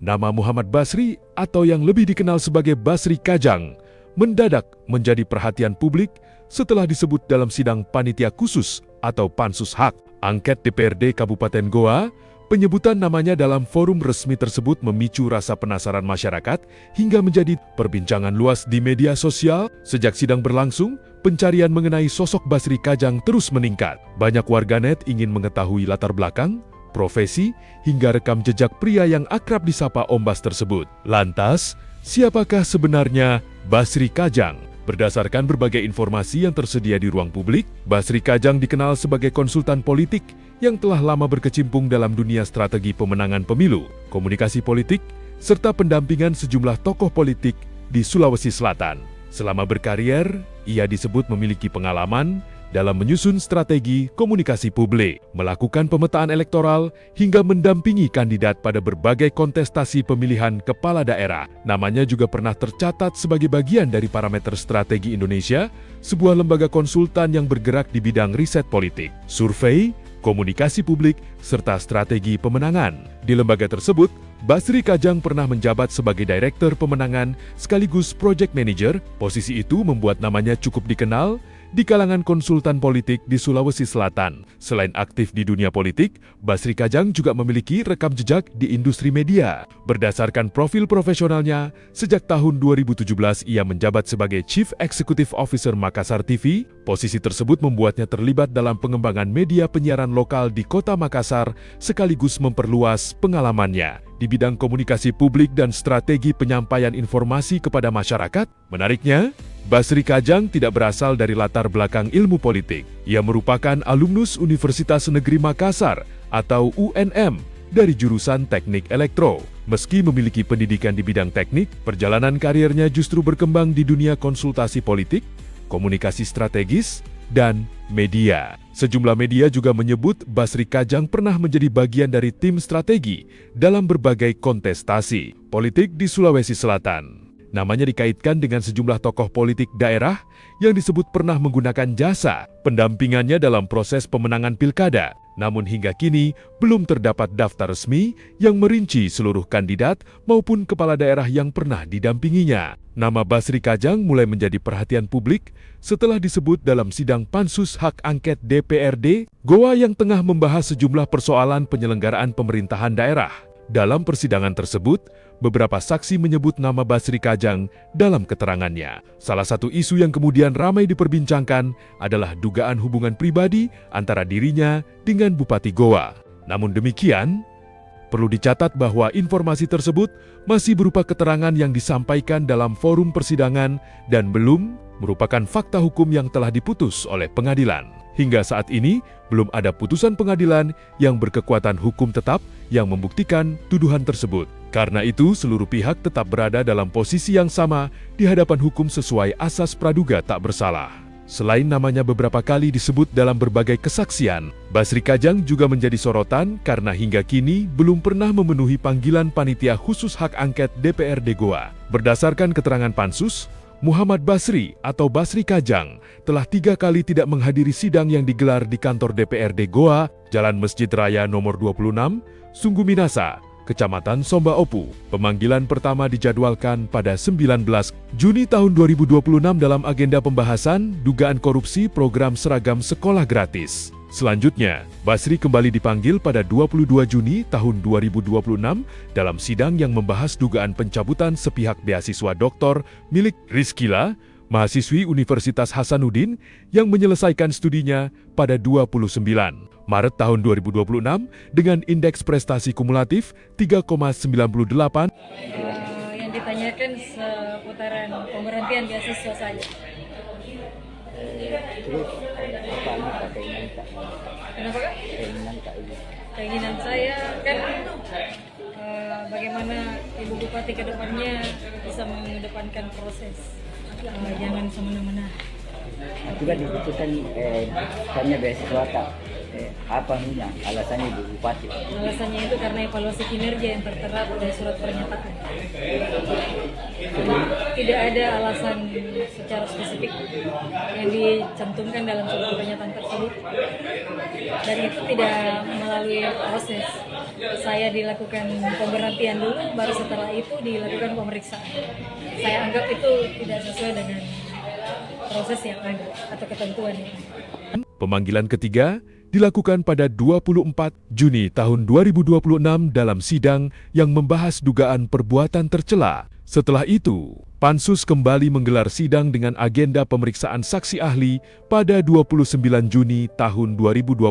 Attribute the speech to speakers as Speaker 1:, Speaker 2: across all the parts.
Speaker 1: Nama Muhammad Basri atau yang lebih dikenal sebagai Basri Kajang mendadak menjadi perhatian publik setelah disebut dalam sidang panitia khusus atau Pansus Hak Angket DPRD Kabupaten Goa. Penyebutan namanya dalam forum resmi tersebut memicu rasa penasaran masyarakat hingga menjadi perbincangan luas di media sosial. Sejak sidang berlangsung, pencarian mengenai sosok Basri Kajang terus meningkat. Banyak warganet ingin mengetahui latar belakang, profesi, hingga rekam jejak pria yang akrab disapa Ombas tersebut. Lantas, siapakah sebenarnya Basri Kajang? Berdasarkan berbagai informasi yang tersedia di ruang publik, Basri Kajang dikenal sebagai konsultan politik yang telah lama berkecimpung dalam dunia strategi pemenangan pemilu, komunikasi politik, serta pendampingan sejumlah tokoh politik di Sulawesi Selatan. Selama berkarier, ia disebut memiliki pengalaman dalam menyusun strategi komunikasi publik, melakukan pemetaan elektoral, hingga mendampingi kandidat pada berbagai kontestasi pemilihan kepala daerah. Namanya juga pernah tercatat sebagai bagian dari Parameter Strategi Indonesia, sebuah lembaga konsultan yang bergerak di bidang riset politik, survei, komunikasi publik, serta strategi pemenangan. Di lembaga tersebut, Basri Kajang pernah menjabat sebagai Direktur Pemenangan sekaligus Project Manager. Posisi itu membuat namanya cukup dikenal di kalangan konsultan politik di Sulawesi Selatan. Selain aktif di dunia politik, Basri Kajang juga memiliki rekam jejak di industri media. Berdasarkan profil profesionalnya, sejak tahun 2017 ia menjabat sebagai Chief Executive Officer Makassar TV. Posisi tersebut membuatnya terlibat dalam pengembangan media penyiaran lokal di kota Makassar, sekaligus memperluas pengalamannya di bidang komunikasi publik dan strategi penyampaian informasi kepada masyarakat. Menariknya, Basri Kajang tidak berasal dari latar belakang ilmu politik. Ia merupakan alumnus Universitas Negeri Makassar atau UNM dari jurusan Teknik Elektro. Meski memiliki pendidikan di bidang teknik, perjalanan karirnya justru berkembang di dunia konsultasi politik, komunikasi strategis, dan media. Sejumlah media juga menyebut Basri Kajang pernah menjadi bagian dari tim strategi dalam berbagai kontestasi politik di Sulawesi Selatan. Namanya dikaitkan dengan sejumlah tokoh politik daerah yang disebut pernah menggunakan jasa pendampingannya dalam proses pemenangan pilkada. Namun hingga kini belum terdapat daftar resmi yang merinci seluruh kandidat maupun kepala daerah yang pernah didampinginya. Nama Basri Kajang mulai menjadi perhatian publik setelah disebut dalam sidang Pansus Hak Angket DPRD Goa yang tengah membahas sejumlah persoalan penyelenggaraan pemerintahan daerah. Dalam persidangan tersebut, beberapa saksi menyebut nama Basri Kajang dalam keterangannya. Salah satu isu yang kemudian ramai diperbincangkan adalah dugaan hubungan pribadi antara dirinya dengan Bupati Goa. Namun demikian, perlu dicatat bahwa informasi tersebut masih berupa keterangan yang disampaikan dalam forum persidangan dan belum merupakan fakta hukum yang telah diputus oleh pengadilan. Hingga saat ini, belum ada putusan pengadilan yang berkekuatan hukum tetap yang membuktikan tuduhan tersebut. Karena itu, seluruh pihak tetap berada dalam posisi yang sama di hadapan hukum sesuai asas praduga tak bersalah. Selain namanya beberapa kali disebut dalam berbagai kesaksian, Basri Kajang juga menjadi sorotan karena hingga kini belum pernah memenuhi panggilan panitia khusus hak angket DPRD Goa. Berdasarkan keterangan Pansus, Muhammad Basri atau Basri Kajang telah 3 kali tidak menghadiri sidang yang digelar di kantor DPRD Goa, Jalan Masjid Raya nomor 26, Sungguh Minasa, Kecamatan Somba Opu. Pemanggilan pertama dijadwalkan pada 19 Juni tahun 2026 dalam agenda pembahasan dugaan korupsi program seragam sekolah gratis. Selanjutnya, Basri kembali dipanggil pada 22 Juni tahun 2026 dalam sidang yang membahas dugaan pencabutan sepihak beasiswa doktor milik Rizkila, mahasiswi Universitas Hasanuddin yang menyelesaikan studinya pada 29 Maret tahun 2026 dengan indeks prestasi kumulatif 3,98.
Speaker 2: Yang ditanyakan seputaran pemberhentian beasiswa saja.
Speaker 3: Terus apa keinginan Kak?
Speaker 2: Kenapa Kak?
Speaker 3: Keinginan Kak ini.
Speaker 2: Keinginan saya kan bagaimana Ibu Bupati ke depannya bisa mengedepankan proses, jangan semena-mena.
Speaker 3: Juga dibutuhkan tanya beasiswa Kak. Apa nih alasannya Ibu Bupati?
Speaker 2: Alasannya itu karena evaluasi kinerja yang tertera pada surat pernyataan. Tidak ada alasan secara spesifik yang dicantumkan dalam surat pernyataan tersebut, dan itu tidak melalui proses. saya dilakukan pemberhentian dulu, baru setelah itu dilakukan pemeriksaan. Saya anggap itu tidak sesuai dengan proses yang ada atau ketentuan yang ada.
Speaker 1: Pemanggilan ketiga dilakukan pada 24 Juni tahun 2026 dalam sidang yang membahas dugaan perbuatan tercela. Setelah itu, Pansus kembali menggelar sidang dengan agenda pemeriksaan saksi ahli pada 29 Juni tahun 2026.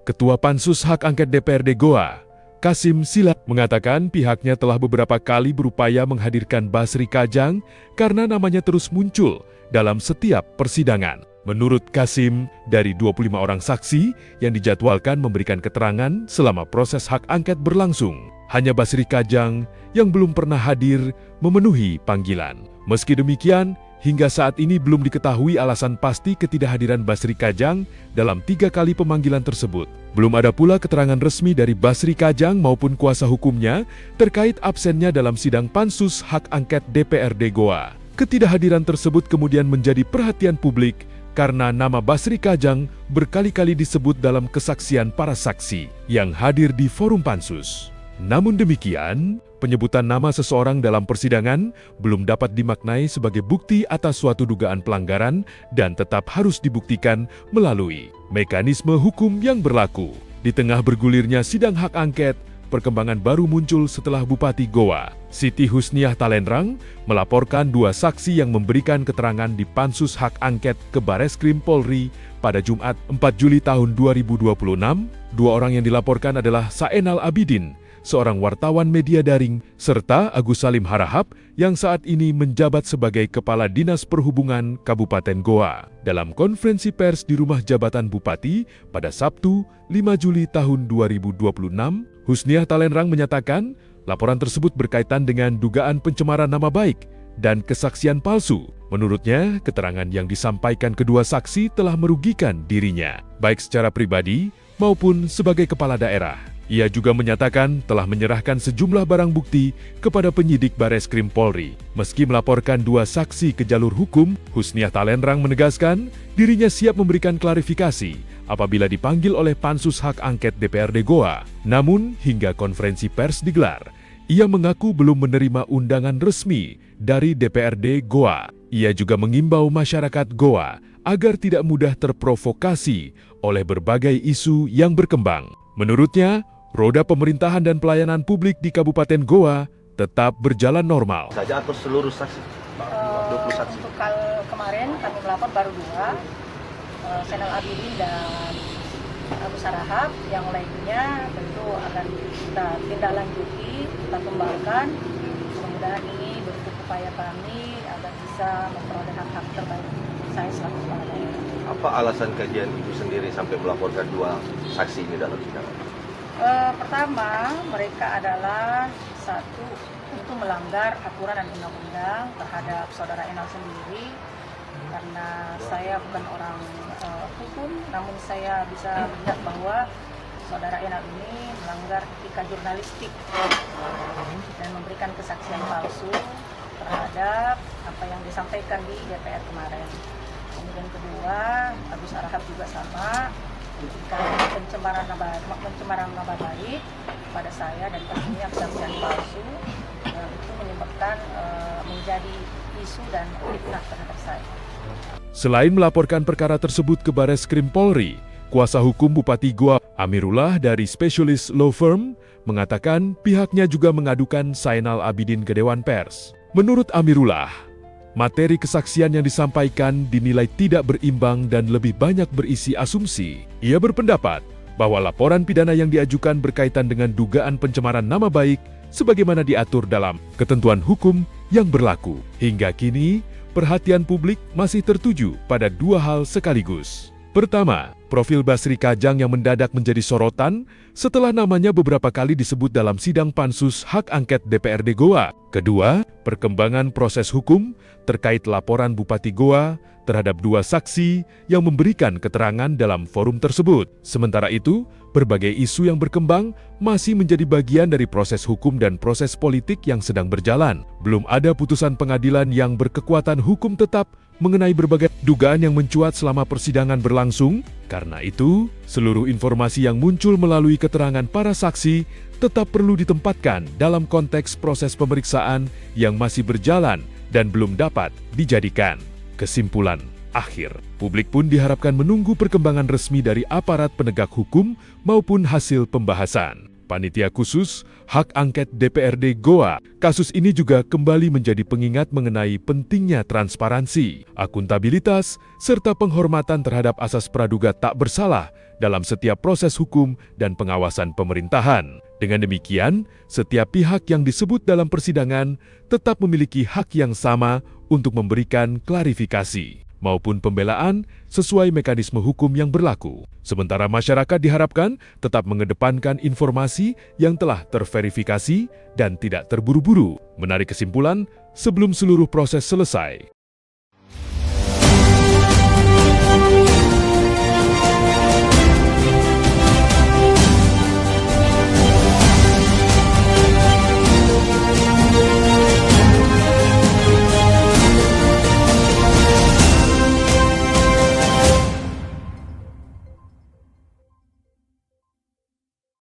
Speaker 1: Ketua Pansus Hak Angket DPRD Goa, Kasim Silat, mengatakan pihaknya telah beberapa kali berupaya menghadirkan Basri Kajang karena namanya terus muncul dalam setiap persidangan. Menurut Kasim, dari 25 orang saksi yang dijadwalkan memberikan keterangan selama proses hak angket berlangsung, hanya Basri Kajang yang belum pernah hadir memenuhi panggilan. Meski demikian, hingga saat ini belum diketahui alasan pasti ketidakhadiran Basri Kajang dalam 3 kali pemanggilan tersebut. Belum ada pula keterangan resmi dari Basri Kajang maupun kuasa hukumnya terkait absennya dalam sidang Pansus Hak Angket DPRD Goa. Ketidakhadiran tersebut kemudian menjadi perhatian publik karena nama Basri Kajang berkali-kali disebut dalam kesaksian para saksi yang hadir di forum Pansus. Namun demikian, penyebutan nama seseorang dalam persidangan belum dapat dimaknai sebagai bukti atas suatu dugaan pelanggaran dan tetap harus dibuktikan melalui mekanisme hukum yang berlaku. Di tengah bergulirnya sidang hak angket, perkembangan baru muncul setelah Bupati Goa, Siti Husniah Talenrang, melaporkan 2 saksi yang memberikan keterangan di Pansus Hak Angket ke Bareskrim Polri pada Jumat 4 Juli tahun 2026. 2 orang yang dilaporkan adalah Saenal Abidin, seorang wartawan media daring, serta Agus Salim Harahap yang saat ini menjabat sebagai Kepala Dinas Perhubungan Kabupaten Goa. Dalam konferensi pers di rumah jabatan Bupati pada Sabtu 5 Juli tahun 2026, Husniah Talenrang menyatakan laporan tersebut berkaitan dengan dugaan pencemaran nama baik dan kesaksian palsu. Menurutnya, keterangan yang disampaikan kedua saksi telah merugikan dirinya, baik secara pribadi maupun sebagai kepala daerah. Ia juga menyatakan telah menyerahkan sejumlah barang bukti kepada penyidik Bareskrim Polri. Meski melaporkan 2 saksi ke jalur hukum, Husniah Talenrang menegaskan dirinya siap memberikan klarifikasi apabila dipanggil oleh Pansus Hak Angket DPRD Goa. Namun, hingga konferensi pers digelar, ia mengaku belum menerima undangan resmi dari DPRD Goa. Ia juga mengimbau masyarakat Goa agar tidak mudah terprovokasi oleh berbagai isu yang berkembang. Menurutnya, roda pemerintahan dan pelayanan publik di Kabupaten Goa tetap berjalan normal.
Speaker 4: Saja atau seluruh saksi? 20 saksi.
Speaker 5: Untuk kemarin kami melapor baru 2, Senal Abidin dan Agus Sarahap. Yang lainnya tentu akan kita tindak lanjuti, kita kembangkan. Mudah-mudahan ini bentuk upaya kami agar bisa memperoleh hak-hak terbaik saya selaku kepala daerah.
Speaker 4: Apa alasan kajian Ibu sendiri sampai melaporkan 2 saksi ini dalam sidang?
Speaker 5: Pertama, mereka adalah satu itu melanggar aturan dan undang-undang terhadap saudara Enal sendiri, karena saya bukan orang hukum, namun saya bisa melihat bahwa saudara Enal ini melanggar etika jurnalistik dan memberikan kesaksian palsu terhadap apa yang disampaikan di DPR kemarin. Kemudian kedua, Agus Sarahap juga sama, ketika pencemaran nama baik pada saya dan tentunya kesaksian palsu itu menyebabkan menjadi isu dan fitnah terhadap saya.
Speaker 1: Selain melaporkan perkara tersebut ke Bareskrim Polri, kuasa hukum Bupati Goa, Amirullah dari Specialist Law Firm, mengatakan pihaknya juga mengadukan Saenal Abidin ke Dewan Pers. Menurut Amirullah, materi kesaksian yang disampaikan dinilai tidak berimbang dan lebih banyak berisi asumsi. Ia berpendapat bahwa laporan pidana yang diajukan berkaitan dengan dugaan pencemaran nama baik sebagaimana diatur dalam ketentuan hukum yang berlaku. Hingga kini, perhatian publik masih tertuju pada 2 hal sekaligus. Pertama, profil Basri Kajang yang mendadak menjadi sorotan setelah namanya beberapa kali disebut dalam sidang Pansus Hak Angket DPRD Goa. Kedua, perkembangan proses hukum terkait laporan Bupati Goa terhadap 2 saksi yang memberikan keterangan dalam forum tersebut. Sementara itu, berbagai isu yang berkembang masih menjadi bagian dari proses hukum dan proses politik yang sedang berjalan. Belum ada putusan pengadilan yang berkekuatan hukum tetap mengenai berbagai dugaan yang mencuat selama persidangan berlangsung. Karena itu, seluruh informasi yang muncul melalui keterangan para saksi tetap perlu ditempatkan dalam konteks proses pemeriksaan yang masih berjalan dan belum dapat dijadikan kesimpulan akhir. Publik pun diharapkan menunggu perkembangan resmi dari aparat penegak hukum maupun hasil pembahasan. Panitia Khusus Hak Angket DPRD Goa, kasus ini juga kembali menjadi pengingat mengenai pentingnya transparansi, akuntabilitas, serta penghormatan terhadap asas praduga tak bersalah dalam setiap proses hukum dan pengawasan pemerintahan. Dengan demikian, setiap pihak yang disebut dalam persidangan tetap memiliki hak yang sama untuk memberikan klarifikasi maupun pembelaan sesuai mekanisme hukum yang berlaku. Sementara masyarakat diharapkan tetap mengedepankan informasi yang telah terverifikasi dan tidak terburu-buru menarik kesimpulan sebelum seluruh proses selesai.